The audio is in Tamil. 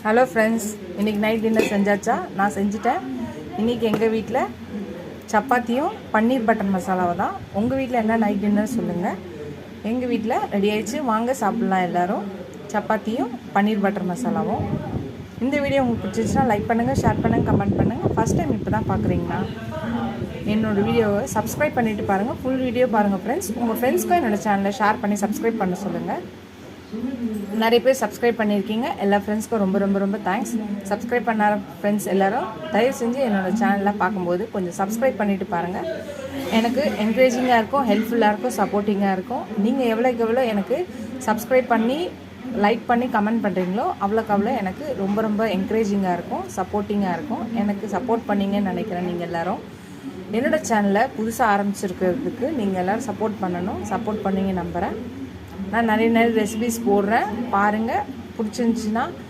ஹலோ ஃப்ரெண்ட்ஸ், இன்றைக்கி நைட் டின்னர் செஞ்சாச்சா? நான் செஞ்சுட்டேன். இன்றைக்கி எங்கள் வீட்டில் சப்பாத்தியும் பன்னீர் பட்டர் மசாலாவை தான். உங்கள் வீட்டில் என்ன நைட் டின்னர் சொல்லுங்கள். எங்கள் வீட்டில் ரெடி ஆகிடுச்சு, வாங்க சாப்பிட்லாம் எல்லோரும். சப்பாத்தியும் பன்னீர் பட்டர் மசாலாவும். இந்த வீடியோ உங்களுக்கு பிடிச்சிச்சுன்னா லைக் பண்ணுங்கள், ஷேர் பண்ணுங்கள், கமெண்ட் பண்ணுங்கள். ஃபஸ்ட் டைம் இப்போ தான் பார்க்குறீங்கன்னா என்னோடய வீடியோவை சப்ஸ்கிரைப் பண்ணிவிட்டு பாருங்கள். ஃபுல் வீடியோ பாருங்கள் ஃப்ரெண்ட்ஸ். உங்கள் ஃப்ரெண்ட்ஸ்க்கும் என்னோடய சேனலை ஷேர் பண்ணி சப்ஸ்கிரைப் பண்ண சொல்லுங்கள். நிறைய பேர் சப்ஸ்கிரைப் பண்ணியிருக்கீங்க. எல்லா ஃப்ரெண்ட்ஸ்க்கும் ரொம்ப ரொம்ப ரொம்ப தேங்க்ஸ். சப்ஸ்கிரைப் பண்ண ஃப்ரெண்ட்ஸ் எல்லோரும் தயவு செஞ்சு என்னோடய சேனலில் பார்க்கும்போது கொஞ்சம் சப்ஸ்கிரைப் பண்ணிவிட்டு பாருங்கள். எனக்கு என்கரேஜிங்காக இருக்கும், ஹெல்ப்ஃபுல்லாக இருக்கும், சப்போர்ட்டிங்காக இருக்கும். நீங்கள் எவ்வளோக்கு எவ்வளோ எனக்கு சப்ஸ்கிரைப் பண்ணி லைக் பண்ணி கமெண்ட் பண்ணுறீங்களோ அவ்வளோக்கு அவ்வளோ எனக்கு ரொம்ப ரொம்ப என்கரேஜிங்காக இருக்கும், சப்போர்ட்டிங்காக இருக்கும். எனக்கு சப்போர்ட் பண்ணிங்கன்னு நினைக்கிறேன். நீங்கள் எல்லோரும் என்னோடய சேனலை புதுசாக ஆரம்பிச்சிருக்கிறதுக்கு நீங்கள் எல்லோரும் சப்போர்ட் பண்ணணும். சப்போர்ட் பண்ணிங்க நம்புகிறேன். நான் நிறைய ரெசிபிஸ் போடுறேன், பாருங்கள். பிடிச்சிருந்துச்சின்னா